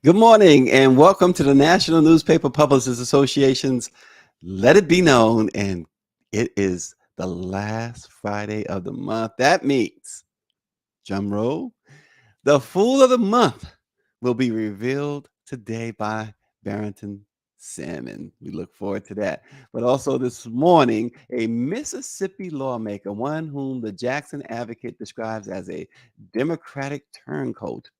Good morning and welcome to the National Newspaper Publishers Association's Let It Be Known. And it is the last Friday of the month. That means, drum roll, the Fool of the Month will be revealed today by Barrington Salmon. We look forward to that. But also this morning, a Mississippi lawmaker, one whom the Jackson Advocate describes as a Democratic turncoat,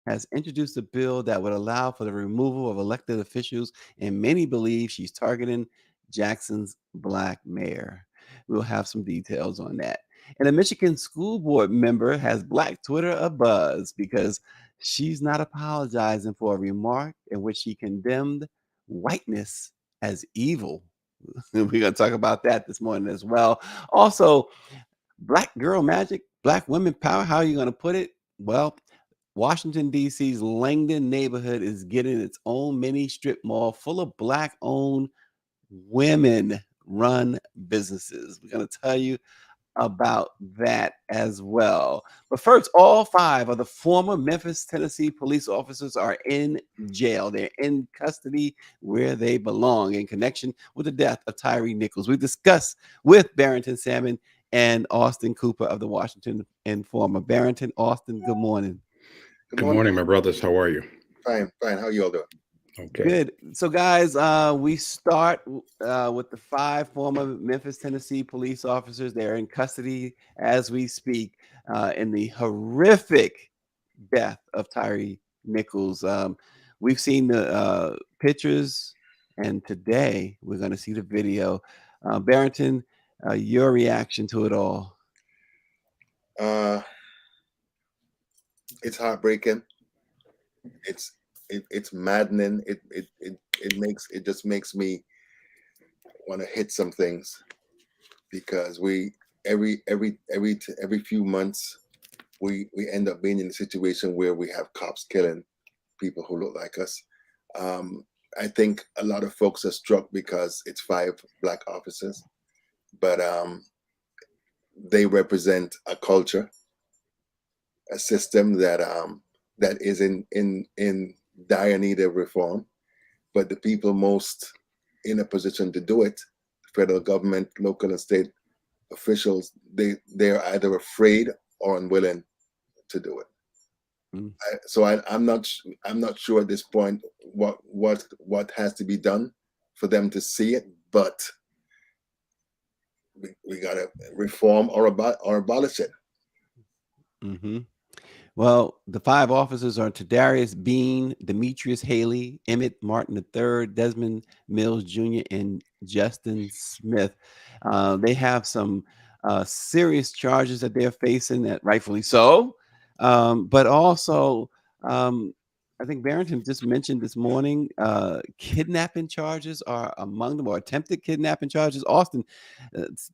has introduced a bill that would allow for the removal of elected officials, and many believe she's targeting Jackson's black mayor. We'll have some details on that. And a Michigan school board member has Black Twitter abuzz because she's not apologizing for a remark in which she condemned whiteness as evil. We're going to talk about that this morning as well. Also, Black girl magic, Black women power. How are you going to put it? Well, Washington, D.C.'s Langdon neighborhood is getting its own mini strip mall full of Black-owned, women-run businesses. We're going to tell you about that as well. But first, all 5 of the former Memphis, Tennessee police officers are in jail. They're in custody where they belong in connection with the death of Tyre Nichols. We discuss with Barrington Salmon and Austin Cooper of the Washington Informer. Barrington, Austin, good morning. Good morning, my brothers. How are you? Fine. How you all doing? Okay. Good. So, guys, we start with the 5 former Memphis, Tennessee police officers. They're in custody as we speak in the horrific death of Tyre Nichols. We've seen the pictures, and today we're going to see the video. Barrington, your reaction to it all? It's heartbreaking. It's maddening. It just makes me want to hit some things, because we every few months we end up being in a situation where we have cops killing people who look like us. I think a lot of folks are struck because it's 5 Black officers, but they represent a culture, a system that is in dire need of reform. But the people most in a position to do it, federal government, local and state officials, they're either afraid or unwilling to do it. I'm not sure at this point what has to be done for them to see it, but we gotta reform or abolish it. Mm-hmm. Well, the 5 officers are Tadarius Bean, Demetrius Haley, Emmett Martin III, Desmond Mills Jr., and Justin Smith. They have some serious charges that they're facing, that rightfully so. But also, I think Barrington just mentioned this morning, kidnapping charges are among them, or attempted kidnapping charges. Austin,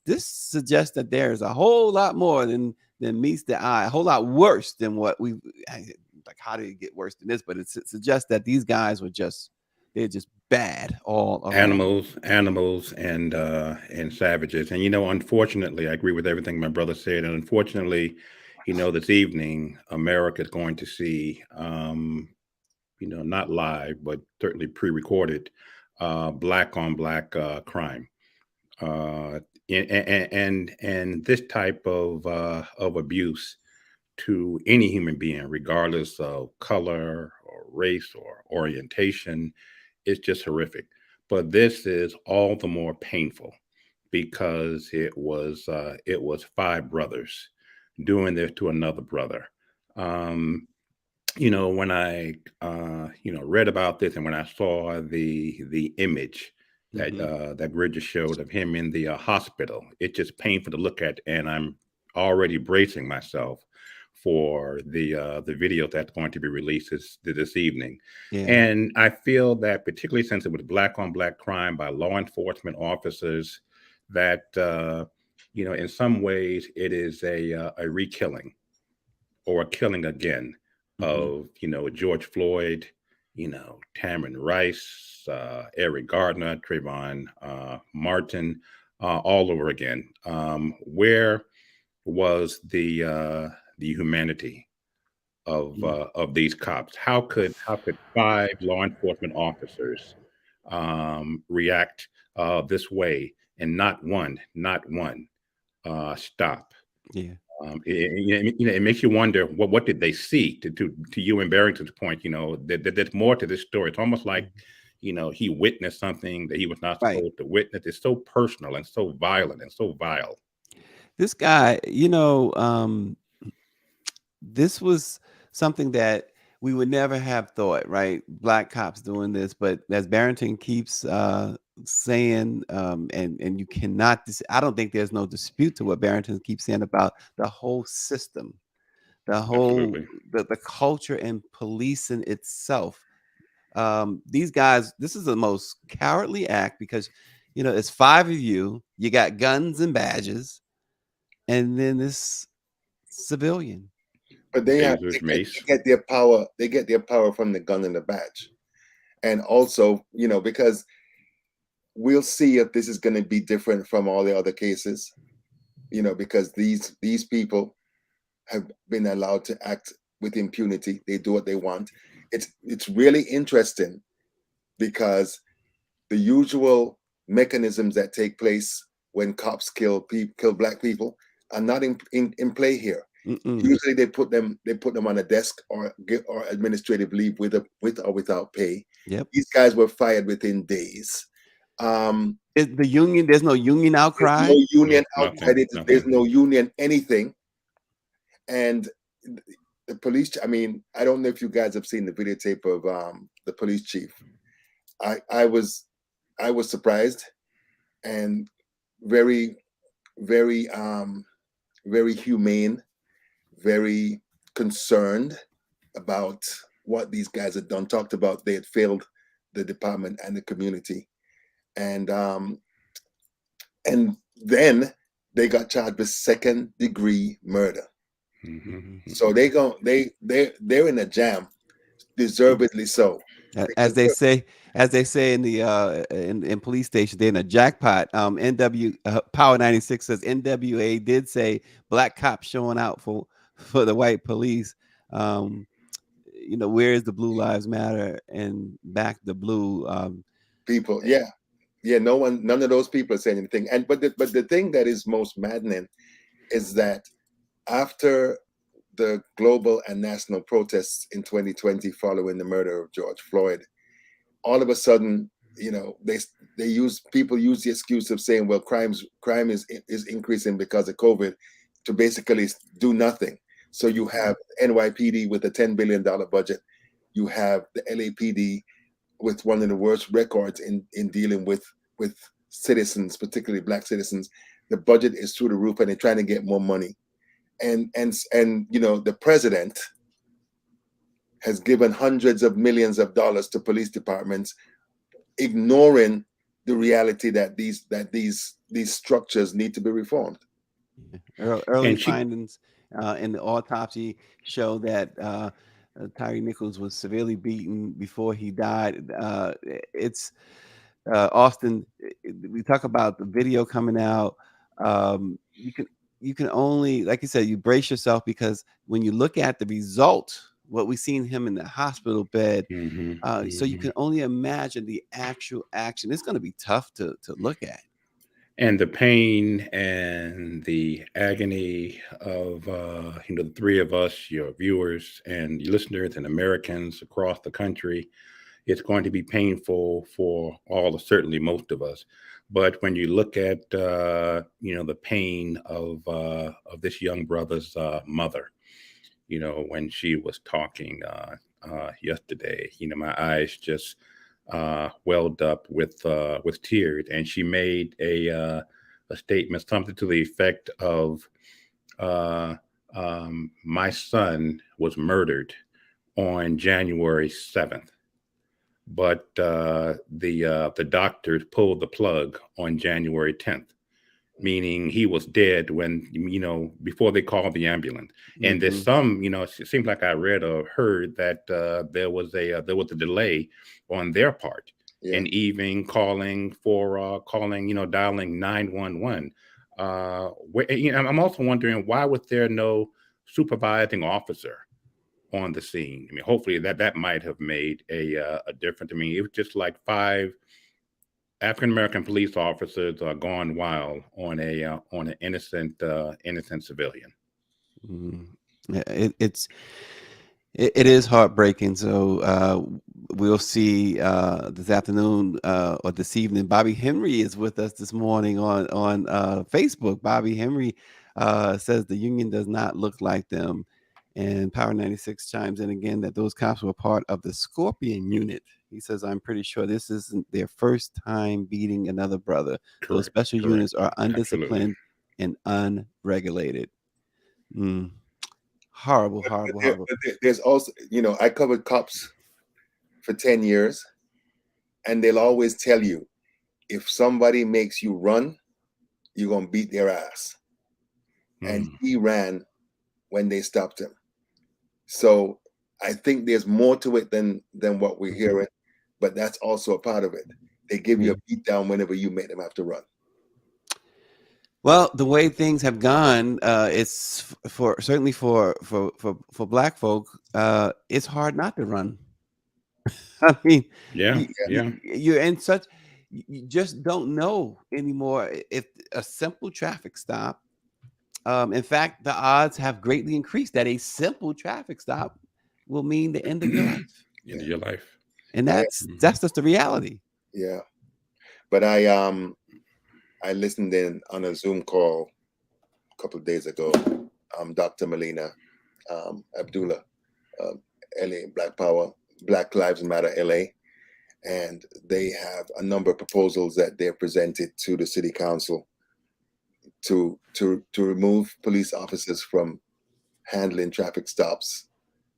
this suggests that there is a whole lot more than meets the eye, a whole lot worse than what we like. How did it get worse than this? But it suggests that these guys they're just bad all around. Animals, and savages. And unfortunately, I agree with everything my brother said. And unfortunately, this evening, America is going to see, not live, but certainly pre-recorded, Black on Black crime. And this type of abuse to any human being, regardless of color or race or orientation, is just horrific. But this is all the more painful because it was 5 brothers doing this to another brother. When I read about this, and when I saw the image that Bridget showed of him in the hospital, it's just painful to look at, and I'm already bracing myself for the video that's going to be released this evening. Yeah. And I feel that particularly since it was black on black crime by law enforcement officers, that in some ways it is a re-killing or a killing again of George Floyd, Tamron Rice, Eric Gardner, Trayvon Martin, all over again. Where was the humanity of these cops? How could 5 law enforcement officers react this way and not one stop? Yeah. It makes you wonder what did they see to you and Barrington's point. That there's more to this story. It's almost like he witnessed something that he was not Right. supposed to witness. It's so personal and so violent and so vile. This guy, this was something that we would never have thought, right? Black cops doing this, but as Barrington keeps saying, and you cannot, I don't think there's no dispute to what Barrington keeps saying about the whole system, the whole, Absolutely. the culture and policing itself. These guys, this is the most cowardly act because, it's 5 of you got guns and badges, and then this civilian. But they Tasers, mace. get their power. They get their power from the gun and the badge, and also, because we'll see if this is going to be different from all the other cases, because these people have been allowed to act with impunity. They do what they want. It's really interesting because the usual mechanisms that take place when cops kill black people are not in play here. Mm-mm. Usually they put them on a desk or administrative leave with or without pay. Yep. These guys were fired within days. Is the union? There's no union outcry. There's no union outcry. Nothing. There's no union anything. And the police. I mean, I don't know if you guys have seen the videotape of the police chief. I was surprised and very, very, very humane, very concerned about what these guys had done. Talked about they had failed the department and the community, and then they got charged with 2nd-degree murder. Mm-hmm. So they're in a jam, deservedly so. As they say in the in police stations, they're in a jackpot. NW Power 96 says NWA did say black cops showing out for the white police. Where is the Blue Lives Matter and back the blue people? Yeah. None of those people are saying anything. And but the thing that is most maddening is that after the global and national protests in 2020 following the murder of George Floyd, all of a sudden, people use the excuse of saying, well, crime is increasing because of COVID, to basically do nothing. So you have NYPD with a $10 billion budget. You have the LAPD with one of the worst records in dealing with citizens, particularly black citizens. The budget is through the roof, and they're trying to get more money. And the president has given hundreds of millions of dollars to police departments, ignoring the reality that these structures need to be reformed. Early findings in the autopsy show that Tyre Nichols was severely beaten before he died. It's Austin. We talk about the video coming out. You can only, like you said, you brace yourself, because when you look at the result, what we've seen him in the hospital bed, so you can only imagine the actual action. It's going to be tough to look at. And the pain and the agony of the 3 of us, your viewers and listeners and Americans across the country, it's going to be painful for certainly most of us. But when you look at the pain of this young brother's mother, when she was talking yesterday, my eyes just welled up with tears, and she made a statement, something to the effect of My son was murdered on January 7th, but the doctors pulled the plug on January 10th, meaning he was dead when, before they called the ambulance. And there's some, it seems like I read or heard that there was a delay on their part, Yeah. and even calling, dialing 911. I'm also wondering, why was there no supervising officer on the scene? I mean, hopefully that might have made a difference. I mean, it was just like 5 African American police officers are gone wild on an innocent civilian. Yeah, it is heartbreaking. So we'll see this afternoon or this evening. Bobby Henry is with us this morning on Facebook. Bobby Henry says the union does not look like them, and Power 96 chimes in again that those cops were part of the Scorpion unit. He says, I'm pretty sure this isn't their first time beating another brother. Those special units are undisciplined and unregulated. Horrible. But there's also, I covered cops for 10 years, and they'll always tell you, if somebody makes you run, you're going to beat their ass. And he ran when they stopped him. So I think there's more to it than what we're hearing, but that's also a part of it. They give you a beat down whenever you make them have to run. Well, the way things have gone, it's certainly for Black folk, it's hard not to run. I mean, you're in such, you just don't know anymore if a simple traffic stop. In fact, the odds have greatly increased that a simple traffic stop will mean the end of your life. End of your life, and that's just the reality. Yeah, but I listened in on a Zoom call a couple of days ago. Dr. Melina Abdullah, LA Black Power, Black Lives Matter LA, and they have a number of proposals that they're presented to the city council to remove police officers from handling traffic stops,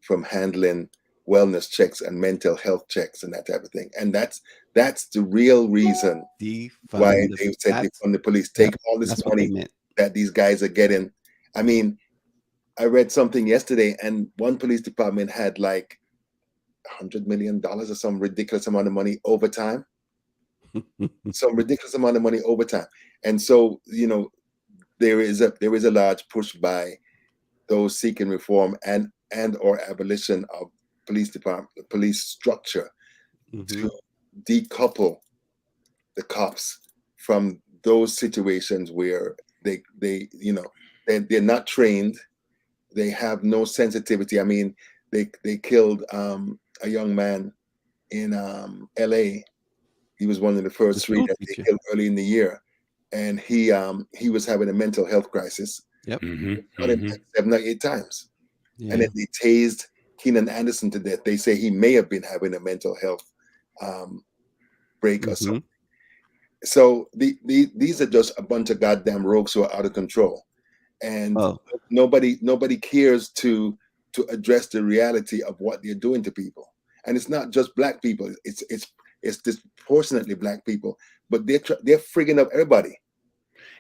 from handling wellness checks and mental health checks and that type of thing. And that's the real reason why they said defund the police. Take all this money that these guys are getting. I mean, I read something yesterday, and one police department had like $100 million or some ridiculous amount of money overtime. Some ridiculous amount of money overtime. And so, there is a large push by those seeking reform and or abolition of police structure to decouple the cops from those situations where they're not trained, they have no sensitivity. I mean, they killed a young man in LA. He was one of the first 3 that they killed early in the year, and he was having a mental health crisis. Yep. Got him like 7 or 8 times. And then they tased Keenan Anderson to death. They say he may have been having a mental health break or something. So these are just a bunch of goddamn rogues who are out of control, and nobody cares to address the reality of what they're doing to people. And it's not just Black people; it's disproportionately Black people, but they're frigging up everybody,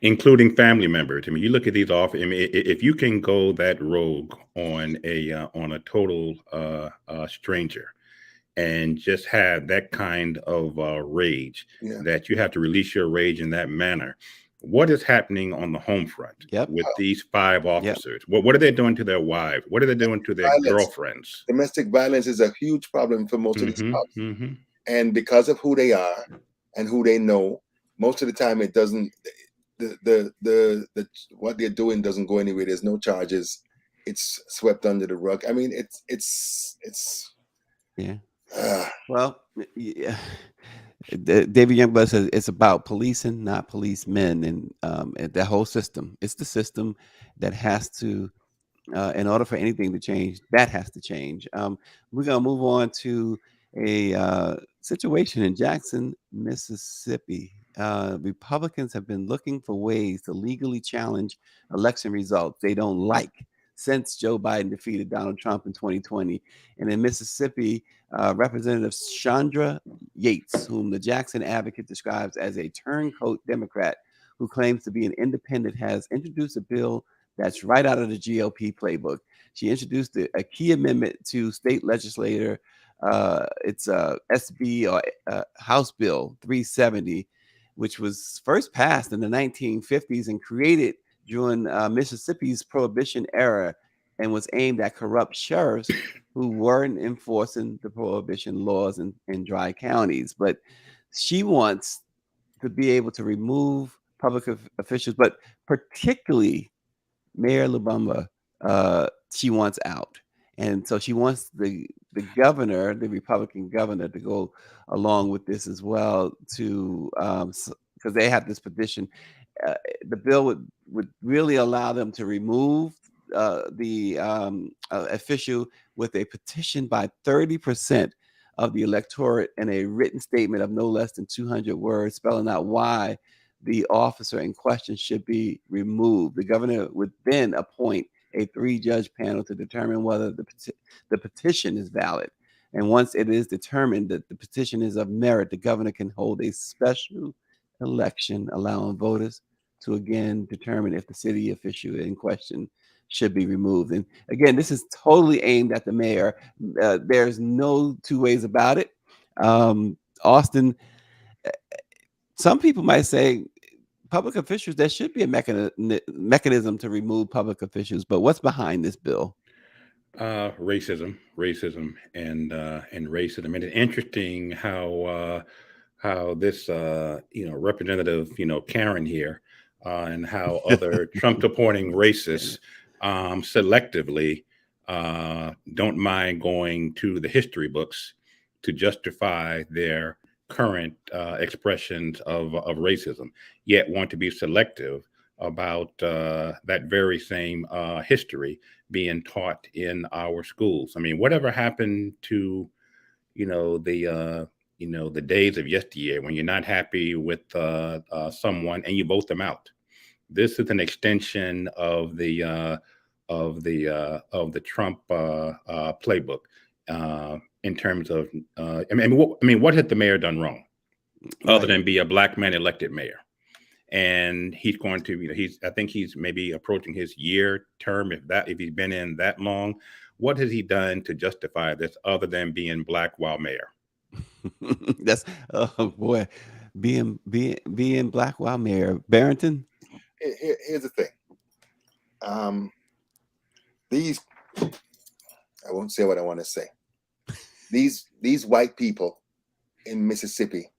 including family members. I mean, you look at these off. I mean, if you can go that rogue on a total stranger, and just have that kind of rage, that you have to release your rage in that manner. What is happening on the home front with these 5 officers? What are they doing to their wives? What are they doing to their girlfriends? Domestic violence is a huge problem for most of these cops. And because of who they are and who they know, most of the time it doesn't, the what they're doing doesn't go anywhere. There's no charges. It's swept under the rug. I mean, it's well, yeah. David Youngblood says it's about policing, not policemen, and the whole system. It's the system that has to, in order for anything to change, that has to change. We're gonna move on to a situation in Jackson, Mississippi. Republicans have been looking for ways to legally challenge election results they don't like since Joe Biden defeated Donald Trump in 2020. And in Mississippi, Representative Chandra Yates, whom the Jackson Advocate describes as a turncoat Democrat who claims to be an independent, has introduced a bill that's right out of the GOP playbook. She introduced a key amendment to state legislator. It's SB or House Bill 370, which was first passed in the 1950s and created during Mississippi's Prohibition era and was aimed at corrupt sheriffs who weren't enforcing the Prohibition laws in dry counties. But she wants to be able to remove public officials, but particularly Mayor Lubumba, she wants out. And so she wants the governor, the Republican governor, to go along with this as well, to because they have this petition. The bill would really allow them to remove the official with a petition by 30% of the electorate and a written statement of no less than 200 words spelling out why the officer in question should be removed. The governor would then appoint a 3-judge panel to determine whether the petition is valid. And once it is determined that the petition is of merit, the governor can hold a special election allowing voters to again determine if the city official in question should be removed. And again, this is totally aimed at the mayor. There's no two ways about it. Austin, some people might say public officials, there should be a mechanism to remove public officials, but what's behind this bill? Racism, and racism. And it's interesting how this Representative Karen here and how other Trump supporting racists selectively don't mind going to the history books to justify their current expressions of racism, yet want to be selective about that very same history being taught in our schools. I mean, whatever happened to the days of yesteryear when you're not happy with someone and you vote them out? This is an extension of the Trump playbook. In terms of, what had the mayor done wrong, other than be a black man elected mayor? And he's going to, I think he's maybe approaching his year term, if he's been in that long. What has he done to justify this other than being black while mayor? That's being black while mayor. Barrington. Here's the thing. I won't say what I want to say. These white people in Mississippi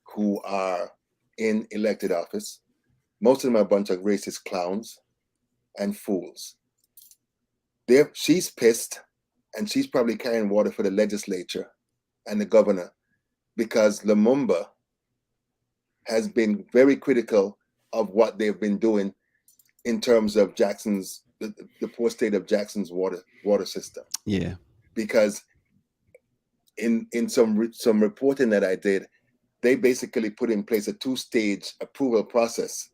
who are in elected office, most of them are a bunch of racist clowns and fools. She's pissed, and she's probably carrying water for the legislature and the governor because Lumumba has been very critical of what they've been doing in terms of the poor state of Jackson's water system. Yeah, because in some reporting that I did, they basically put in place a 2-stage approval process.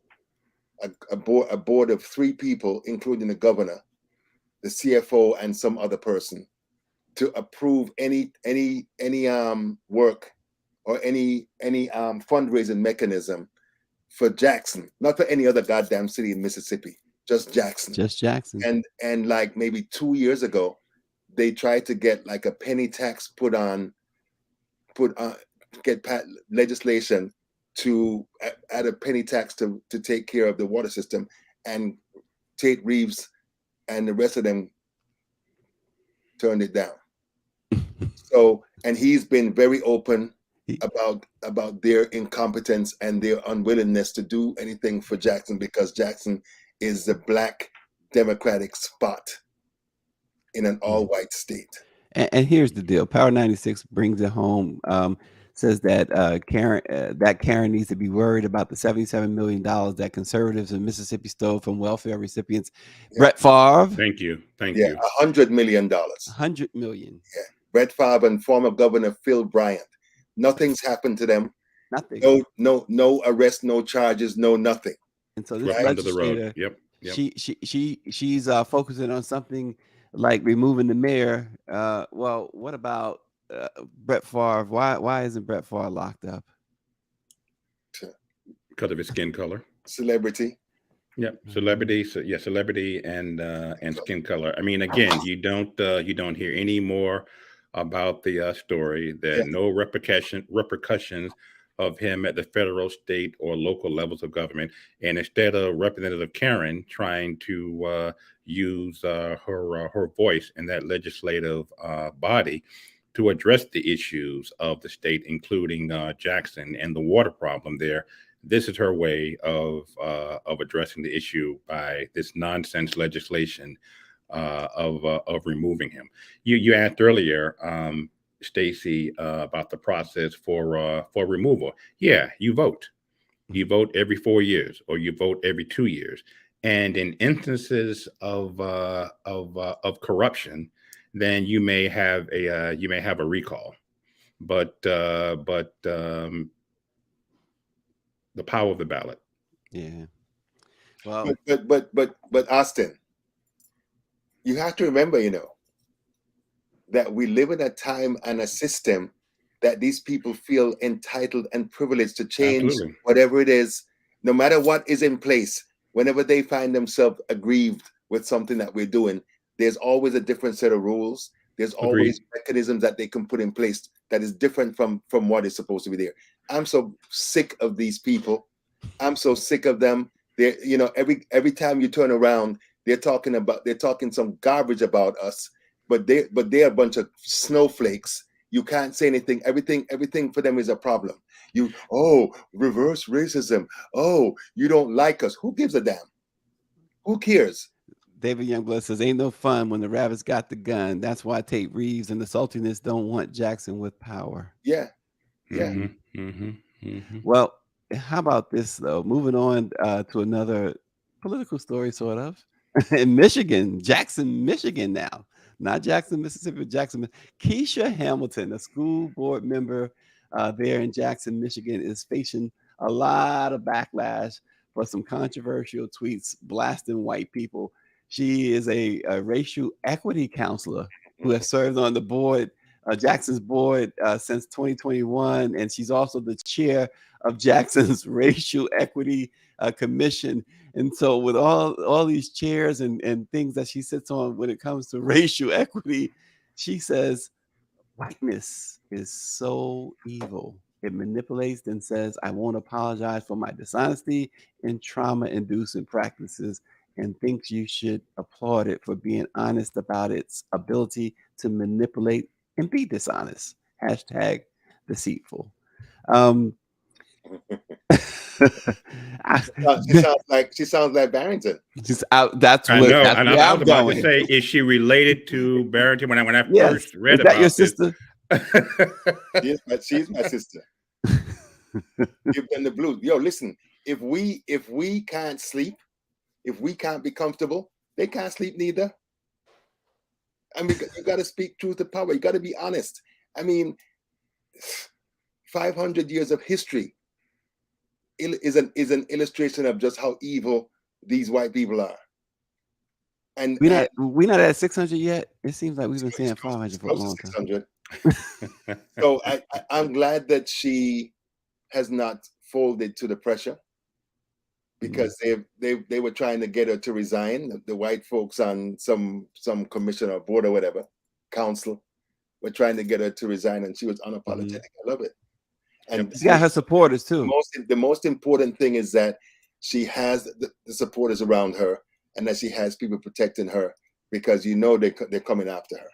A board of 3 people, including the governor, the CFO, and some other person, to approve any work or any fundraising mechanism for Jackson, not for any other goddamn city in Mississippi, just Jackson. Just Jackson. And like maybe 2 years ago, they tried to get like a penny tax get legislation to add a penny tax to take care of the water system, and Tate Reeves and the rest of them turned it down. So, and he's been very open about their incompetence and their unwillingness to do anything for Jackson, because Jackson is the black Democratic spot in an all-white state. And here's the deal. Power 96 brings it home. Says that Karen needs to be worried about the $77 million that conservatives in Mississippi stole from welfare recipients. Yeah. Brett Favre. Thank you. Yeah, $100 million. $100 million. Yeah. Brett Favre and former Governor Phil Bryant. Nothing's happened to them. Nothing. No arrest, no charges, no nothing. And so this legislator, Yep. She's focusing on something like removing the mayor. Well, what about Brett Favre? Why isn't Brett Favre locked up? Because of his skin color. Celebrity. Yeah, celebrity. So yeah, celebrity and skin color. I mean, again, you don't hear any more about the story. There Yeah. are no repercussions of him at the federal, state, or local levels of government. And instead of Representative Karen trying to use her voice in that legislative body to address the issues of the state, including Jackson and the water problem there, this is her way of addressing the issue by this nonsense legislation of removing him. You asked earlier, Stacy, about the process for removal. Yeah, you vote. You vote every 4 years, or you vote every 2 years. And in instances of corruption, then you may have a recall. But the power of the ballot. Yeah. Well, But Austin, you have to remember, that we live in a time and a system that these people feel entitled and privileged to change Absolutely. whatever it is, no matter what is in place. Whenever they find themselves aggrieved with something that we're doing, there's always a different set of rules. There's always mechanisms that they can put in place that is different from what is supposed to be there. I'm so sick of these people. I'm so sick of them. They, every time you turn around, they're talking some garbage about us, but they're a bunch of snowflakes. You can't say anything. Everything for them is a problem. Reverse racism. Oh, you don't like us. Who gives a damn? Who cares? David Youngblood says, ain't no fun when the rabbits got the gun. That's why Tate Reeves and the saltiness don't want Jackson with power. Yeah. Well, how about this, though? Moving on to another political story, sort of. In Michigan, Jackson, Michigan now. Not Jackson, Mississippi, but Jackson. Keisha Hamilton, a school board member there in Jackson, Michigan, is facing a lot of backlash for some controversial tweets blasting white people. She is a racial equity counselor who has served on the board, Jackson's board, since 2021, and she's also the chair of Jackson's Racial Equity Commission. And so with all these chairs and things that she sits on when it comes to racial equity, she says whiteness is so evil. It manipulates and says, I won't apologize for my dishonesty and trauma-inducing practices, and thinks you should applaud it for being honest about its ability to manipulate and be dishonest. Hashtag deceitful. She sounds like Barrington. She's out. That's I what. know. That's And where I I'm was about going. to say, is she related to Barrington? When I Yes. first read Is about that your this, sister? She's my sister. Give them the blues. Yo, listen. If we can't sleep, if we can't be comfortable, they can't sleep neither. I mean, you got to speak truth to power. You got to be honest. I mean, 500 years of history is an illustration of just how evil these white people are. And we not at 600 yet. It seems like we've been saying 500 for a long time. So I'm glad that she has not folded to the pressure, because they were trying to get her to resign. The white folks on some commission or board or whatever, council, were trying to get her to resign, and she was unapologetic. I love it. And she's got her supporters too. The most important thing is that she has the supporters around her, and that she has people protecting her, because they're coming after her.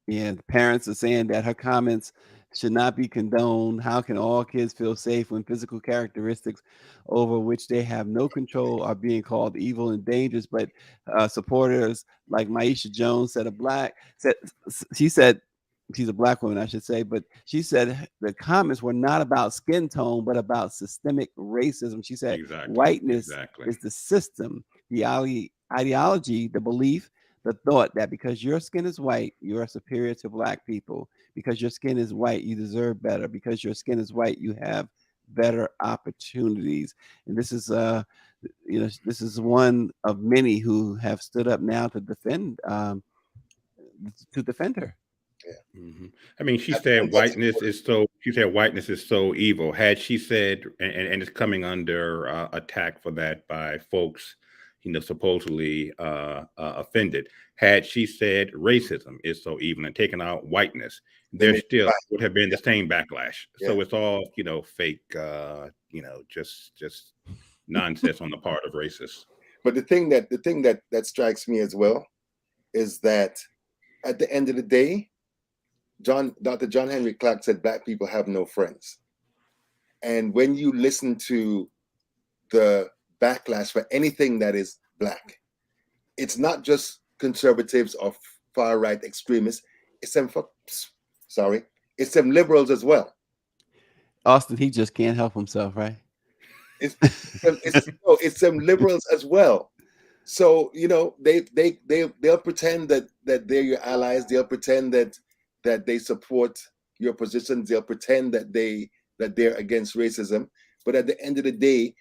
Yeah, the parents are saying that her comments should not be condoned. How can all kids feel safe when physical characteristics over which they have no control are being called evil and dangerous? But supporters like Maisha Jones she said she's a black woman, I should say, but she said the comments were not about skin tone, but about systemic racism. She said whiteness is the system, the ideology, the belief, the thought that because your skin is white, you are superior to black people. Because your skin is white, you deserve better. Because your skin is white, you have better opportunities. And this is this is one of many who have stood up now to defend her. Mhm. I mean, she And said that's whiteness is so. She said whiteness is so evil. Had she said, and it's coming under attack for that by folks, supposedly offended. Had she said racism is so evil and taken out whiteness, they there make still right. would have been the Yeah. same backlash. Yeah. So it's all fake. Just nonsense on the part of racists. But the thing that strikes me as well is that at the end of the day, Dr. John Henry Clark said black people have no friends. And when you listen to the backlash for anything that is black, it's not just conservatives or far right extremists. It's them it's them liberals as well. Austin, he just can't help himself, right? It's them liberals as well. So they'll pretend that they're your allies. They'll pretend that they support your positions. They'll pretend that they're against racism. But at the end of the day,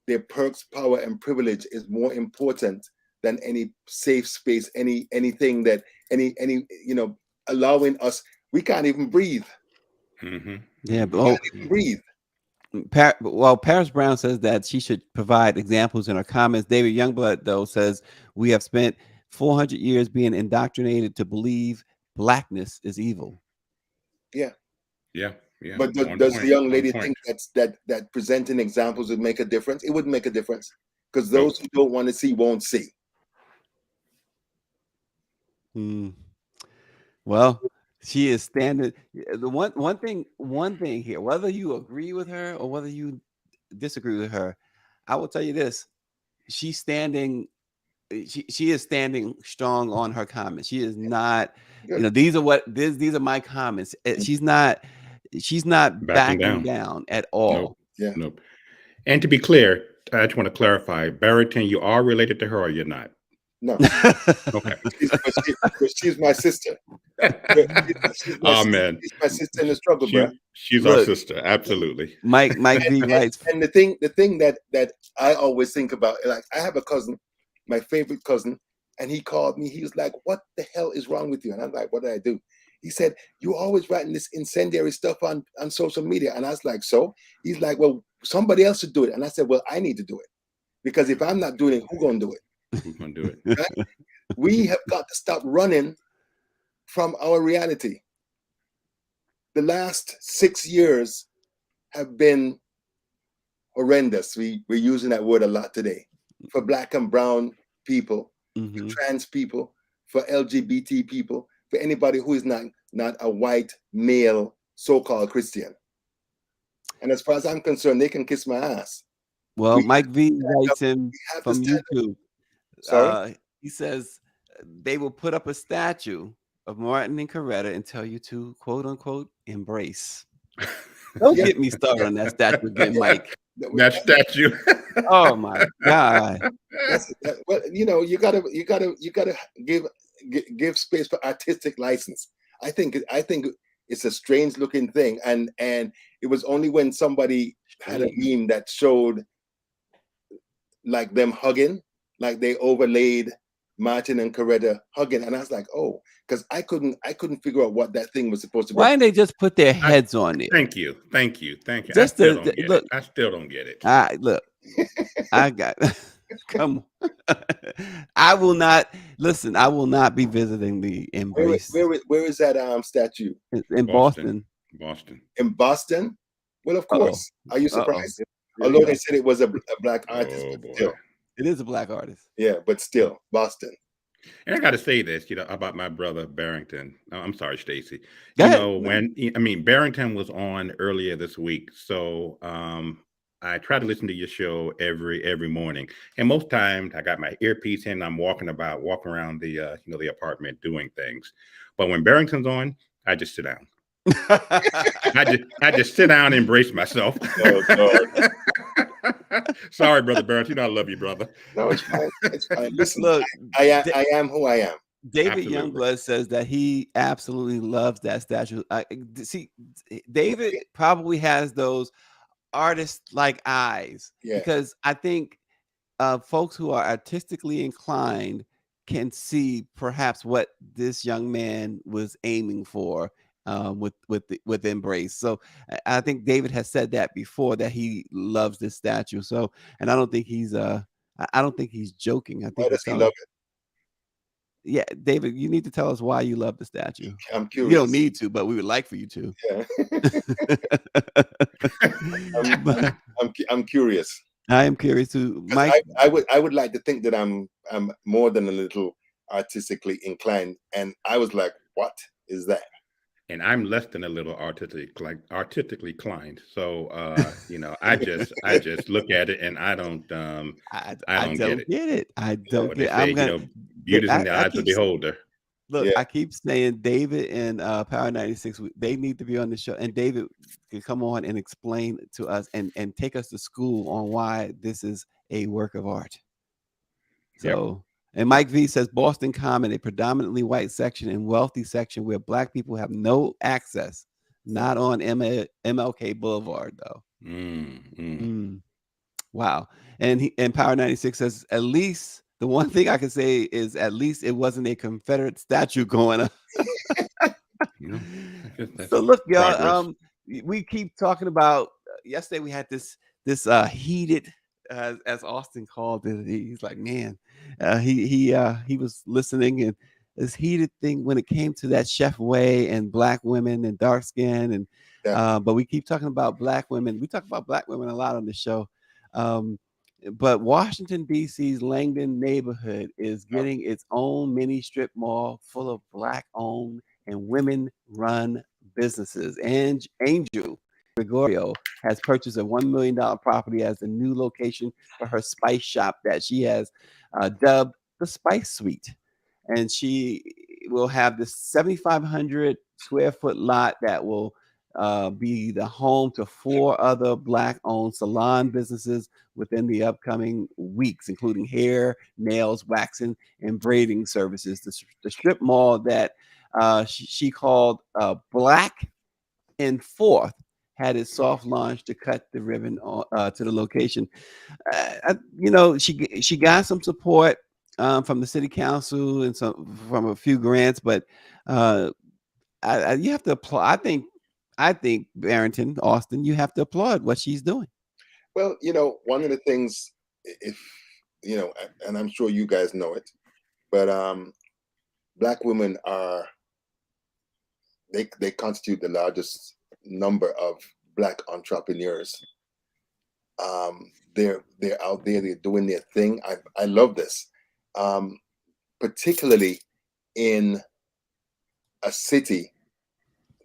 their perks, power, and privilege is more important than any safe space, anything that any allowing us. We can't even breathe. Mm-hmm. Yeah, We can't even breathe. Paris Brown says that she should provide examples in her comments. David Youngblood, though, says we have spent 400 years being indoctrinated to believe blackness is evil. Yeah. Yeah. Yeah. But does the young lady think that presenting examples would make a difference? It wouldn't make a difference because those who don't want to see won't see. Well, she is standing. The one thing here, whether you agree with her or whether you disagree with her, I will tell you this: she's standing. She is standing strong on her comments. She is not. Good. These are my comments. She's not backing down at all. Nope. Yeah. Nope. And to be clear, I just want to clarify, Barrington, you are related to her or you're not? No. Okay. She's my sister. Amen. She's my sister in the struggle, bro. She's our sister. Absolutely. Mike V writes. And the thing that I always think about, like, I have a cousin, my favorite cousin, and he called me. He was like, "What the hell is wrong with you?" And I'm like, "What did I do?" He said, "You always writing this incendiary stuff on social media." And I was like, "So?" He's like, "Well, somebody else should do it." And I said, "Well, I need to do it. Because if I'm not doing it, who's going to do it?" Who's going to do it? Right? We have got to stop running from our reality. The last 6 years have been horrendous. We're using that word a lot today. For black and brown people, for trans people, for LGBT people, for anybody who is not a white male so-called Christian. And as far as I'm concerned, they can kiss my ass. Well, Mike V writes him from YouTube. Sorry? He says they will put up a statue of Martin and Coretta and tell you to, quote unquote, embrace. Don't get me started on that statue again, Mike. That statue. Oh my God. Well, you gotta give space for artistic license. I think it's a strange looking thing, and it was only when somebody had a meme that showed like them hugging, like they overlaid Martin and Coretta hugging, and I was like, oh, because I couldn't figure out what that thing was supposed to be. Why didn't they just put their heads on it? Thank you. Just I still don't get it. Look, I got. Come on. I will not be visiting the Embrace. Where is that statue? In Boston. In Boston? Well, of course. Are you surprised? Although they said it was a black artist, but still. It is a black artist. Yeah, but still, Boston. And I got to say this, about my brother Barrington. I'm sorry, Stacey. Barrington was on earlier this week, so I try to listen to your show every morning, and most times I got my earpiece in. I'm walking around the apartment doing things, but when Barrington's on, I just sit down. I just sit down and embrace myself. Oh, sorry, brother Barrington. I love you, brother. No, it's fine. It's fine. Listen, look, I am who I am. David Youngblood says that he absolutely loves that statue. See, David probably has those artist-like eyes, Yeah. because I think folks who are artistically inclined can see perhaps what this young man was aiming for with Embrace. So I think David has said that before, that he loves this statue. So, and I don't think he's I don't think he's joking. I Why think he's does he telling. love it? Yeah, David, you need to tell us why you love the statue. I'm You curious. don't need to, but we would like for you to. Yeah. But I'm curious. I am curious too, 'Cause Mike. I would like to think that I'm more than a little artistically inclined, and I was like, what is that? And I'm less than a little artistically inclined. So I just look at it and I don't get it. Get it. I So don't what they get. say, I'm gonna. beauty's in the I eyes of the keep beholder. look. Yeah. I keep saying David and Power 96. They need to be on the show, and David can come on and explain to us and take us to school on why this is a work of art. Yep. So, and Mike V says Boston Common, a predominantly white section and wealthy section where Black people have no access. Not on MLK Boulevard though. Wow. And Power 96 says, at least the one thing I can say is at least it wasn't a Confederate statue going up. That's So look, y'all, progress. we keep talking about yesterday we had this heated, as Austin called it. He's like, man, he was listening, and this heated thing when it came to that Chef Way and Black women and dark skin, and Yeah. but we keep talking about Black women. We talk about Black women a lot on the show. But Washington, D.C.'s Langdon neighborhood is getting its own mini strip mall full of Black-owned and women-run businesses. And Angel Gregorio has purchased a $1 million property as the new location for her spice shop that she has dubbed the Spice Suite. And she will have this 7,500 square foot lot that will be the home to 4 other Black-owned salon businesses within the upcoming weeks, including hair, nails, waxing, and braiding services. The strip mall that she called Black and Fourth had its soft launch to cut the ribbon to the location. She got some support from the city council and from a few grants, but you have to applaud. I think Barrington, Austin, you have to applaud what she's doing. Well, one of the things, if and I'm sure you guys know it, but Black women they constitute the largest number of Black entrepreneurs. They're out there, they're doing their thing. I love this, particularly in a city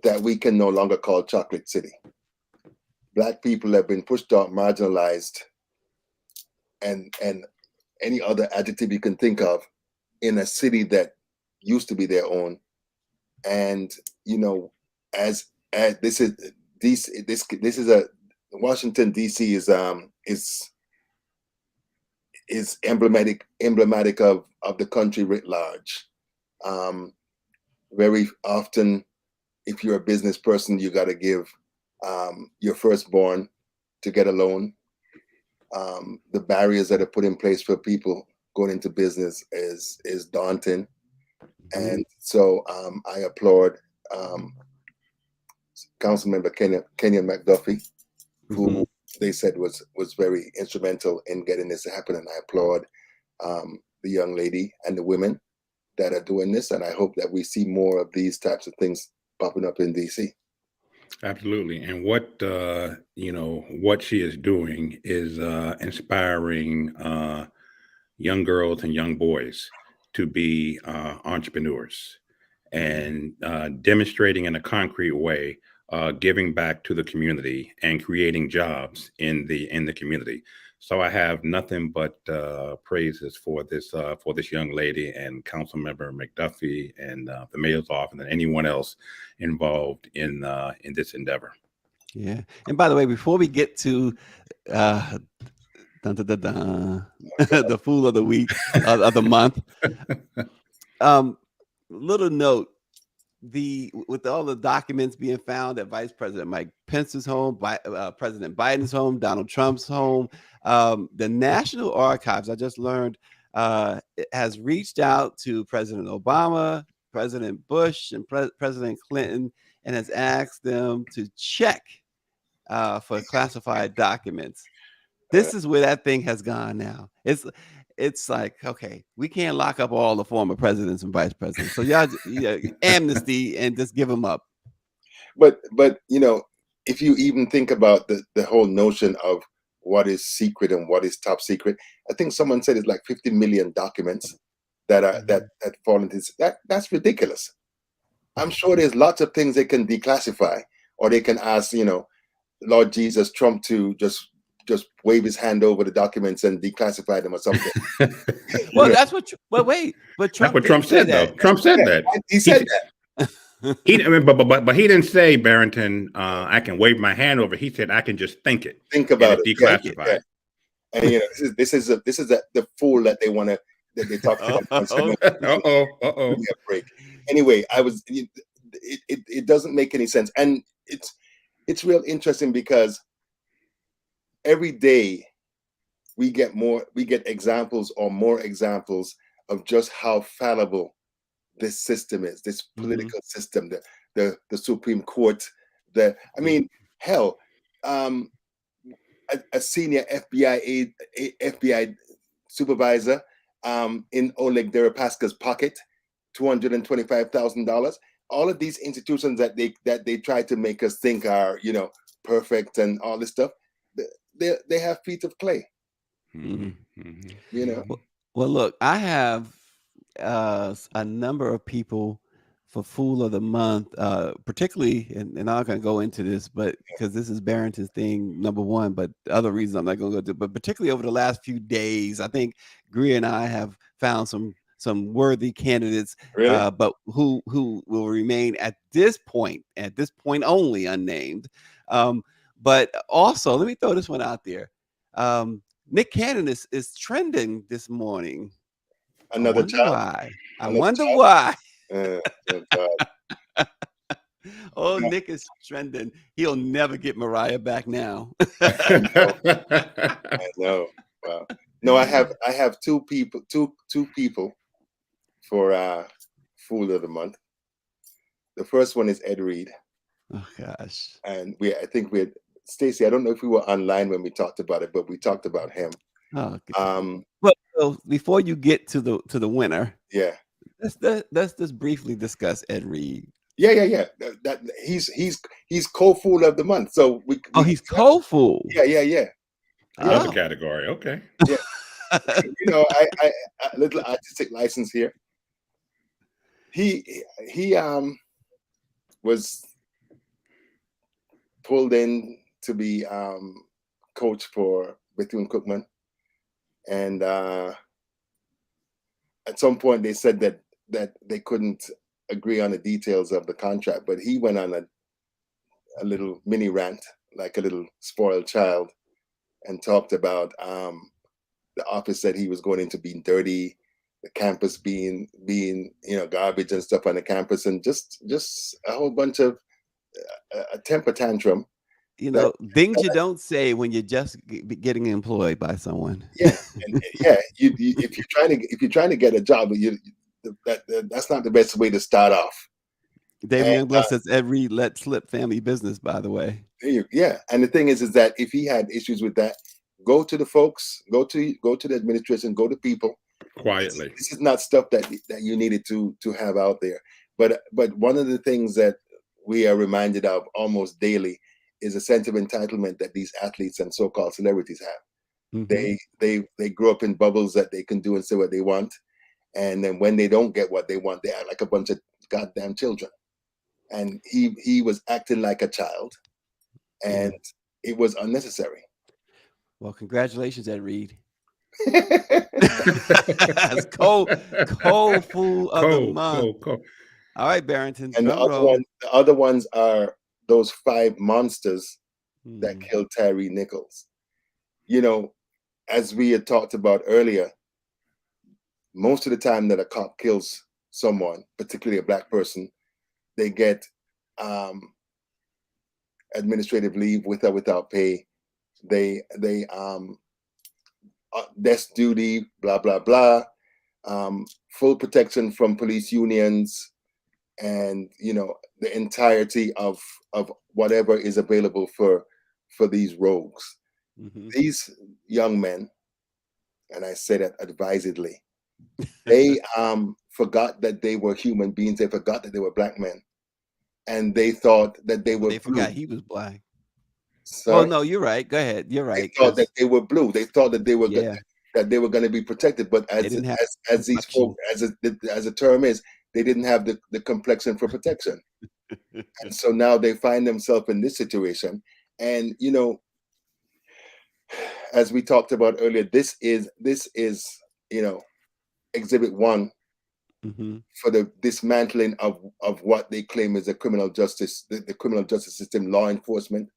that we can no longer call Chocolate City. Black people have been pushed out, marginalized, and any other adjective you can think of in a city that used to be their own. And as this is a Washington D.C. is emblematic of the country writ large. Very often, if you're a business person, you got to give your firstborn to get a loan. The barriers that are put in place for people going into business is daunting. And so I applaud Councilmember Kenya McDuffie, who they said was very instrumental in getting this to happen. And I applaud the young lady and the women that are doing this. And I hope that we see more of these types of things popping up in DC. Absolutely. And what she is doing is inspiring young girls and young boys to be entrepreneurs and demonstrating in a concrete way, giving back to the community and creating jobs in the community. So I have nothing but praises for this young lady and Councilmember McDuffie and the mayor's office and anyone else involved in this endeavor. Yeah. And by the way, before we get to the fool of the week of the month, little note: with all the documents being found at Vice President Mike Pence's home, President Biden's home, Donald Trump's home, the National Archives, I just learned, it has reached out to President Obama, President Bush, and President Clinton, and has asked them to check for classified documents. This is where that thing has gone now. It's like, okay, we can't lock up all the former presidents and vice presidents. So y'all, amnesty and just give them up. But if you even think about the whole notion of what is secret and what is top secret, I think someone said it's like 50 million documents that are that fall into that's ridiculous. I'm sure there's lots of things they can declassify, or they can ask, Lord Jesus, Trump to just wave his hand over the documents and declassify them or something. Well, that's what. But wait, but Trump. That's what Trump said, though. Trump said that. He said that. But he didn't say, Barrington, I can wave my hand over. He said, I can just think it. Think about it. Declassify it. And this is the fool that they want to that they talk about. Break. Anyway, it doesn't make any sense, and it's real interesting because every day we get more examples of just how fallible this system is, this political system, the Supreme Court. I mean, hell, a senior FBI supervisor in Oleg Deripaska's pocket, $225,000. All of these institutions that they try to make us think are perfect and all this stuff, they have feet of clay. Well, look, I have a number of people for Fool of the Month, particularly, and I'm not going to go into this, but because this is Barrington's thing, number one, but the other reasons I'm not going to go to, but particularly over the last few days, I think Greer and I have found some worthy candidates, Really? but who will remain at this point only unnamed. But also, let me throw this one out there. Nick Cannon is trending this morning. Another child. Why? I wonder why. Oh, God. Oh, Nick is trending. He'll never get Mariah back now. I know. Wow. No, I have two people for Fool of the Month. The first one is Ed Reed. Oh gosh. And I think we had Stacey. I don't know if we were online when we talked about it, but we talked about him. Oh. Well, before you get to the winner, yeah, let's just briefly discuss Ed Reed. Yeah. That he's co-Fool of the Month. So he's co-Fool. Yeah. Another category. Okay. Yeah. I little artistic license here. He was pulled in to be coach for Bethune-Cookman, and at some point they said that they couldn't agree on the details of the contract, but he went on a little mini rant, like a little spoiled child, and talked about the office that he was going into being dirty, the campus being garbage and stuff on the campus, and just a whole bunch of a temper tantrum. Things you don't say when you're just getting employed by someone. Yeah, if you're trying to get a job, that's not the best way to start off. David Youngblood says Ed Reed let slip family business, by the way. Yeah, and the thing is that if he had issues with that, go to the folks, go to the administration, go to people quietly. This is not stuff that you needed to have out there. But one of the things that we are reminded of almost daily is a sense of entitlement that these athletes and so-called celebrities have. Mm-hmm. They grow up in bubbles that they can do and say what they want, and then when they don't get what they want, they act like a bunch of goddamn children. And he was acting like a child, and it was unnecessary. Well, congratulations, Ed Reed. That's co-Fool of the Month. All right, Barrington. And the other ones are those 5 monsters that killed Tyree Nichols. As we had talked about earlier, most of the time that a cop kills someone, particularly a black person, they get administrative leave with or without pay. They desk duty, blah blah blah. Full protection from police unions, and the entirety of whatever is available for these rogues. These young men, and I say that advisedly, they forgot that they were human beings. They forgot that they were black men, and they thought that they were. They forgot he was black. Sorry? Oh no, you're right. Go ahead. You're right. They thought that they were blue. They thought that they were Yeah. that they were going to be protected. But as these folk, as the term is, they didn't have the complexion for protection, and so now they find themselves in this situation. And as we talked about earlier, this is exhibit 1 for the dismantling of what they claim is the criminal justice system, law enforcement.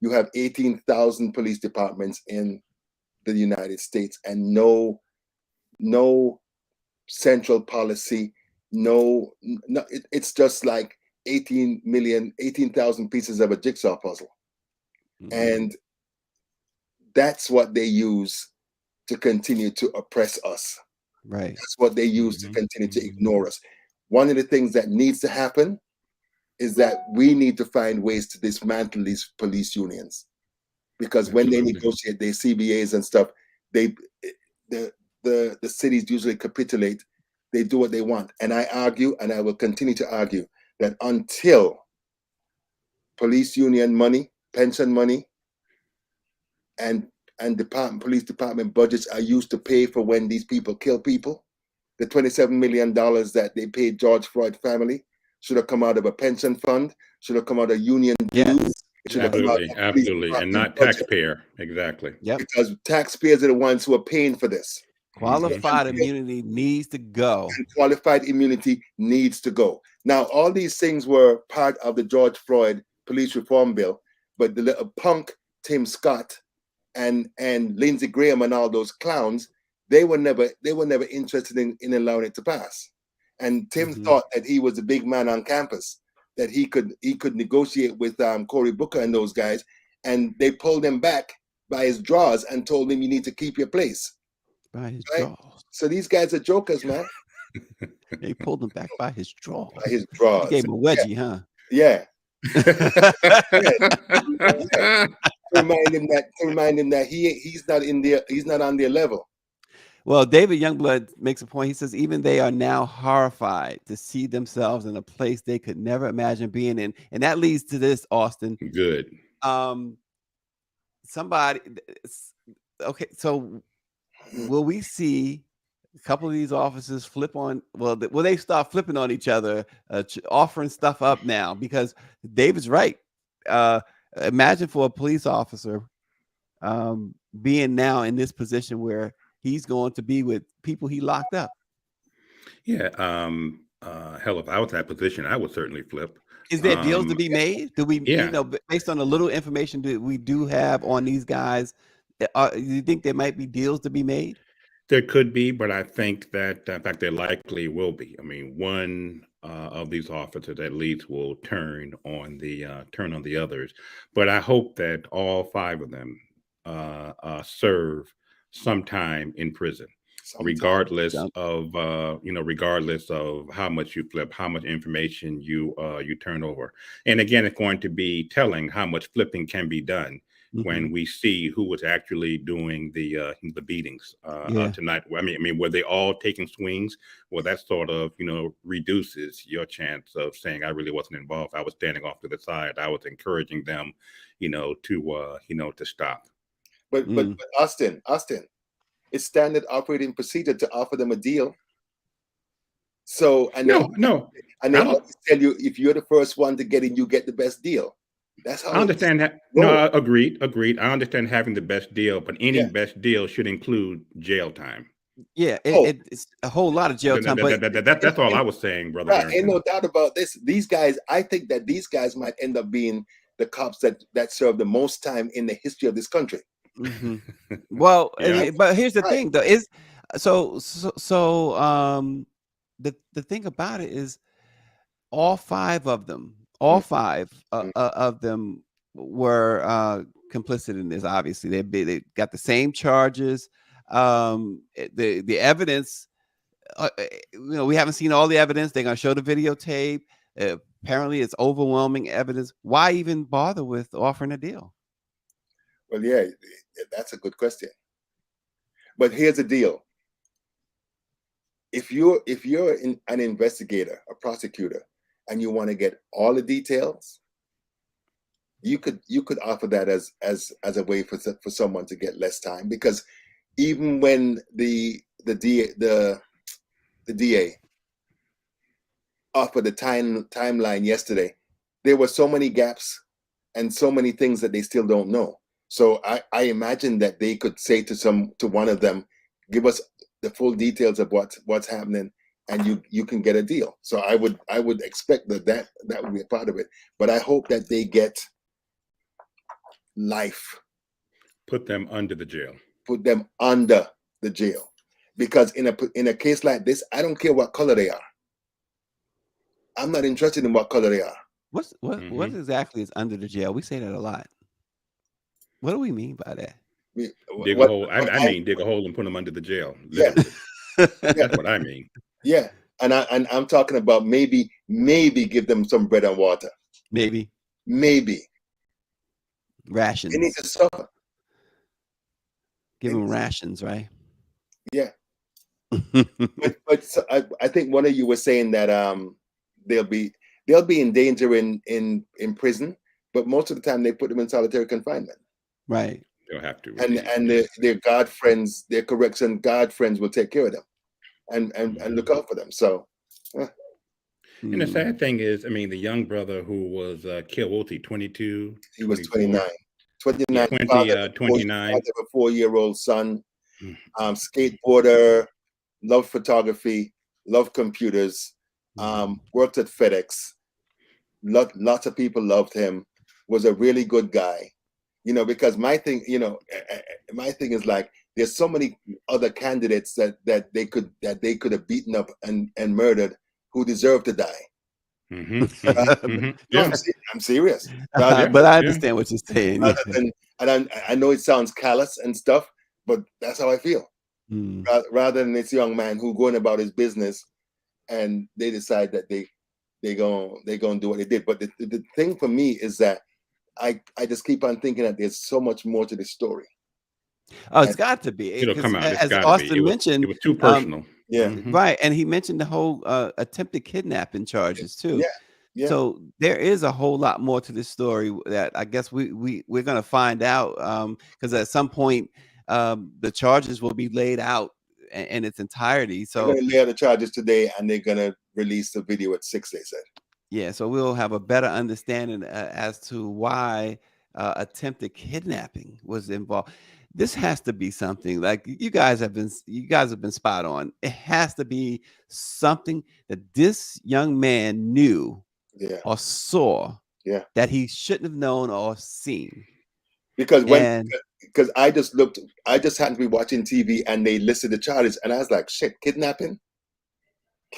You have 18,000 police departments in the United States, and no central policy. No, it's just like 18,000 pieces of a jigsaw puzzle. And that's what they use to continue to oppress us. Right. That's what they use to continue to ignore us. One of the things that needs to happen is that we need to find ways to dismantle these police unions, because when they negotiate their CBAs and stuff, the cities usually capitulate. They do what they want. And I argue, and I will continue to argue, that until police union money, pension money, and police department budgets are used to pay for when these people kill people, the $27 million that they paid George Floyd family should have come out of a pension fund, should have come out of union dues. Absolutely, and not taxpayer. Exactly. Yep. Because taxpayers are the ones who are paying for this. Qualified immunity needs to go. And qualified immunity needs to go. Now, all these things were part of the George Floyd police reform bill, but the little punk Tim Scott and Lindsey Graham and all those clowns, they were never interested in allowing it to pass. And Tim thought that he was the big man on campus, that he could negotiate with Cory Booker and those guys, and they pulled him back by his drawers and told him, you need to keep your place. By his drawers. So these guys are jokers, man. They pulled him back by his drawers. By his drawers. He gave him a wedgie, huh? Yeah. To remind him that he's not on their level. Well, David Youngblood makes a point. He says even they are now horrified to see themselves in a place they could never imagine being in, and that leads to this, Austin. Good. Somebody. Okay, so will we see a couple of these officers flip on? Well, they start flipping on each other, offering stuff up now, because David's right. Imagine for a police officer being now in this position where he's going to be with people he locked up. Yeah. Hell, if I was in that position, I would certainly flip. Is there deals to be made? Do we, based on the little information that we do have on these guys, do you think there might be deals to be made? There could be, but I think that, in fact, there likely will be. I mean, one of these officers at least will turn on the others. But I hope that all 5 of them serve some time in prison, regardless of how much you flip, how much information you turn over. And again, it's going to be telling how much flipping can be done when we see who was actually doing the beatings tonight. I mean, were they all taking swings? Well, that sort of reduces your chance of saying I really wasn't involved. I was standing off to the side. I was encouraging them, to stop. But Austin, it's standard operating procedure to offer them a deal. So and they always tell you, if you're the first one to get in, you get the best deal. That's how I understand that. No, agreed. I understand having the best deal, but any best deal should include jail time. Yeah, it's a whole lot of jail time. That's all I was saying, brother. Right, ain't no doubt about this. These guys, I think that these guys might end up being the cops that serve the most time in the history of this country. Well, but here's the thing, though, is the thing about it is all five of them, all Mm. five of them were complicit in this. Obviously, they got the same charges. The evidence, we haven't seen all the evidence. They're gonna show the videotape. Apparently, it's overwhelming evidence. Why even bother with offering a deal? Well, yeah, that's a good question. But here's the deal: if you're an investigator, a prosecutor, and you want to get all the details, you could offer that as a way for someone to get less time, because even when the DA offered the timeline yesterday, there were so many gaps and so many things that they still don't know. So I imagine that they could say to one of them, give us the full details of what's happening, and you can get a deal. So I would expect that would be a part of it. But I hope that they get life. Put them under the jail. Put them under the jail. Because in a case like this, I don't care what color they are. I'm not interested in what color they are. What exactly is under the jail? We say that a lot. What do we mean by that? Dig a hole. I mean, dig a hole and put them under the jail. Yeah. That's what I mean. Yeah, and I'm talking about maybe give them some bread and water. Maybe rations. They need to suffer. Give them rations, right? Yeah. but so I think one of you was saying that they'll be in danger in prison, but most of the time they put them in solitary confinement. Right. They'll have to. And their God friends, their correction God friends will take care of them and look out for them. So. And the sad thing is, I mean, the young brother who was killed, what was he, 22? He was 29. 29. 29. Father of a 4-year-old son, skateboarder, loved photography, loved computers, worked at FedEx. Lots of people loved him, was a really good guy. Because my thing is like, there's so many other candidates that they could have beaten up and murdered who deserve to die. Yeah. I'm serious. But I understand what you're saying. I know it sounds callous and stuff, but that's how I feel. Rather than this young man who going about his business and they decide that they're gonna do what they did. But the thing for me is that I just keep on thinking that there's so much more to this story. Oh, it's got to be. It'll come out. As Austin mentioned, it was too personal. Right. And he mentioned the whole attempted kidnapping charges too. Yeah. So there is a whole lot more to this story that I guess we're going to find out because at some point the charges will be laid out in its entirety. So they're going to lay out the charges today, and they're going to release the video at 6. They said. Yeah. So we'll have a better understanding as to why attempted kidnapping was involved. This has to be something like you guys have been spot on. It has to be something that this young man knew or saw that he shouldn't have known or seen. Because I just happened to be watching TV and they listed the charges and I was like, shit, kidnapping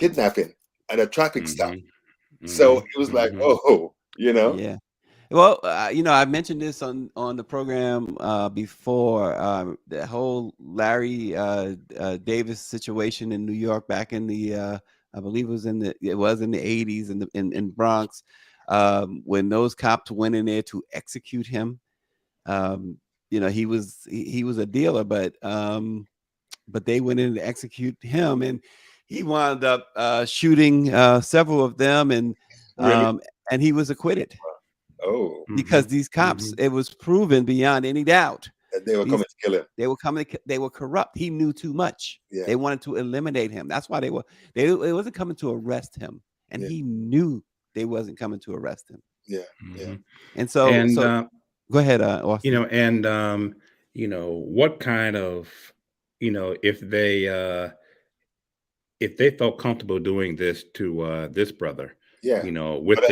at a traffic stop. So it was like, Yeah. Well, I mentioned this on the program before. The whole Larry Davis situation in New York back in the, I believe it was in the 80s in Bronx, when those cops went in there to execute him. He was a dealer, but they went in to execute him, and he wound up shooting several of them, and he was acquitted. Oh, because these cops, it was proven beyond any doubt that they were coming to kill him. They were corrupt. He knew too much. Yeah. They wanted to eliminate him. That's why they wasn't coming to arrest him, and he knew they wasn't coming to arrest him. Yeah. And so go ahead, Austin. What kind of, if they felt comfortable doing this to this brother. With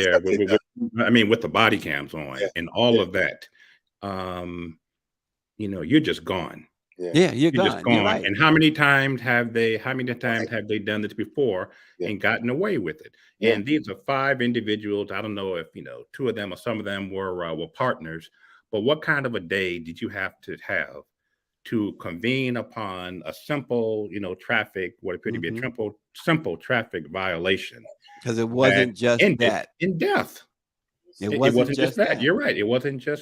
the body cams on and all of that, you're just gone. Yeah, you're You're just gone. You're gone. right. And how many times have they done this before Yeah. and gotten away with it? Yeah. And these are 5 individuals. I don't know if 2 of them or some of them were partners, but what kind of a day did you have to convene upon a simple, traffic, what appeared to be a Mhm. simple traffic violation 'Cause it that wasn't just ended that. in death? It It wasn't wasn't just just that. that. You're right. It wasn't Yeah.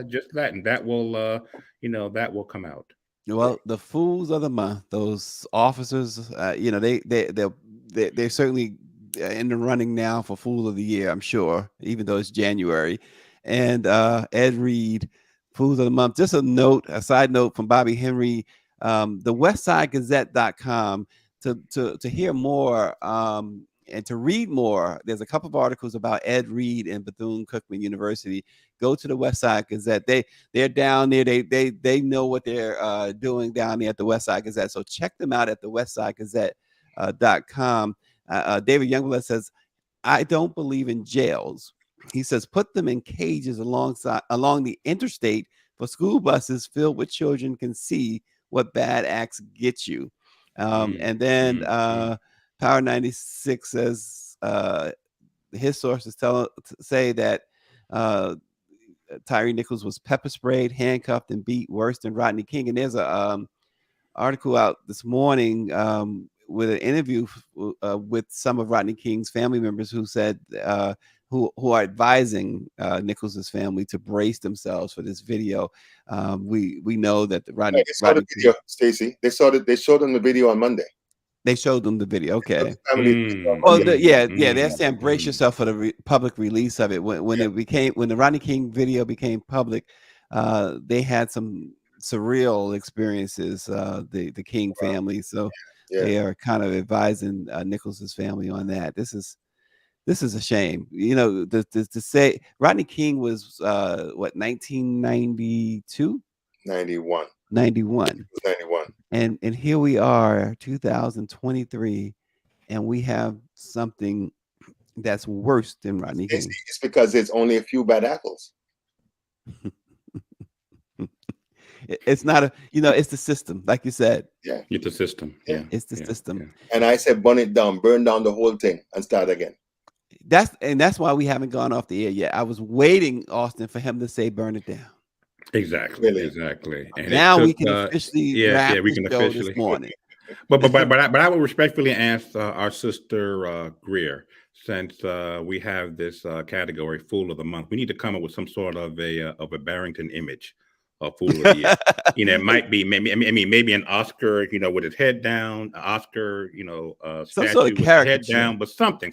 just that, and that will come out. Well, the fools of the month, those officers, they're certainly in the running now for fool of the year, I'm sure, even though it's January. And Ed Reed, fools of the month. Just a side note from Bobby Henry, the westsidegazette.com to hear more and to read more. There's a couple of articles about Ed Reed and Bethune-Cookman University. Go to the West Side Gazette. They're down there. They know what they're doing down there at the West Side Gazette. So check them out at the westsidegazette.com. David Youngblood says, I don't believe in jails. He says, put them in cages along the interstate for school buses filled with children can see what bad acts get you. And then Power 96 says his sources say that Tyree Nichols was pepper sprayed, handcuffed, and beat worse than Rodney King. And there's a article out this morning with an interview with some of Rodney King's family members who said who are advising Nichols's family to brace themselves for this video. We know that They saw the video, Stacy. They showed them the video on Monday. They showed them the video. Okay. Oh, They're saying brace yourself for the public release of it. When the Rodney King video became public, they had some surreal experiences. The King family, so they are kind of advising Nichols's family on that. This is a shame. To say Rodney King was 1992, 91. 91. 91. And here we are, 2023, and we have something that's worse than Rodney King. It's because there's only a few bad apples. It's not it's the system, like you said. Yeah, it's the system. Yeah, it's the system. Yeah. And I said, burn it down, burn down the whole thing, and start again. That's why we haven't gone off the air yet. I was waiting, Austin, for him to say, burn it down. Exactly. And now we can officially wrap we can the show this morning. but I will respectfully ask our sister Greer, since we have this category Fool of the Month, we need to come up with some sort of a Barrington image of Fool of the Year. It might be maybe an Oscar, with his head down, Oscar, some statue sort of with his head caricature down, but something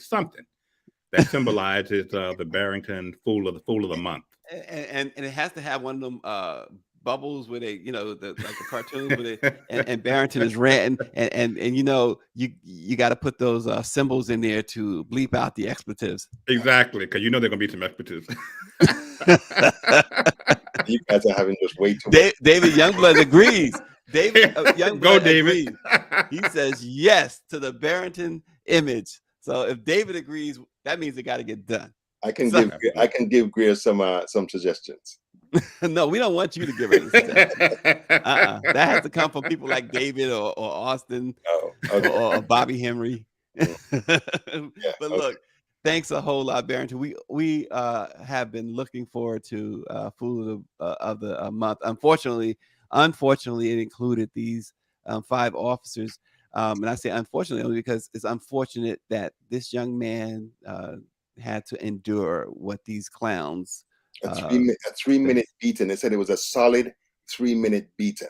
that symbolizes the Barrington Fool of the Month. And it has to have one of them bubbles where they, like the cartoons where they, and Barrington is ranting, and you got to put those symbols in there to bleep out the expletives. Exactly, because they're gonna be some expletives. You guys are having just way too much. David Youngblood agrees. David Youngblood go, David. He says yes to the Barrington image. So if David agrees, that means it got to get done. I can give Greer some suggestions. No, we don't want you to give any suggestions. That has to come from people like David or Austin or Bobby Henry. But look, thanks a whole lot, Barrington. We have been looking forward to Fool of the Month. Unfortunately, it included these 5 officers. And I say unfortunately only because it's unfortunate that this young man had to endure what these clowns. A 3-minute beating. They said it was a solid 3-minute beating.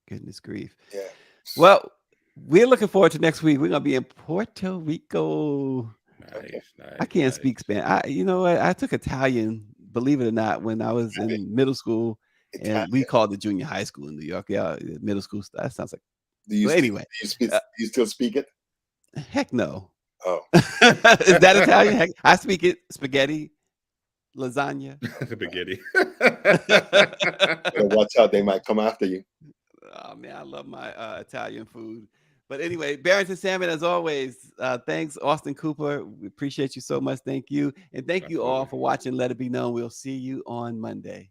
Goodness grief. Yeah. Well, we're looking forward to next week. We're gonna be in Puerto Rico. Nice. I can't speak Spanish. You know what? I took Italian, believe it or not, when I was in middle school. Italian. And we called it junior high school in New York. Yeah, middle school. That sounds like. Anyway, do you still speak it? Heck no. Oh, is that Italian? Heck, I speak it. Spaghetti, lasagna. Spaghetti. Watch out! They might come after you. Oh man, I love my Italian food. But anyway, Barrington Salmon, as always. Thanks, Austin Cooper. We appreciate you so much. Thank you, and thank you all for watching. Let It Be Known. We'll see you on Monday.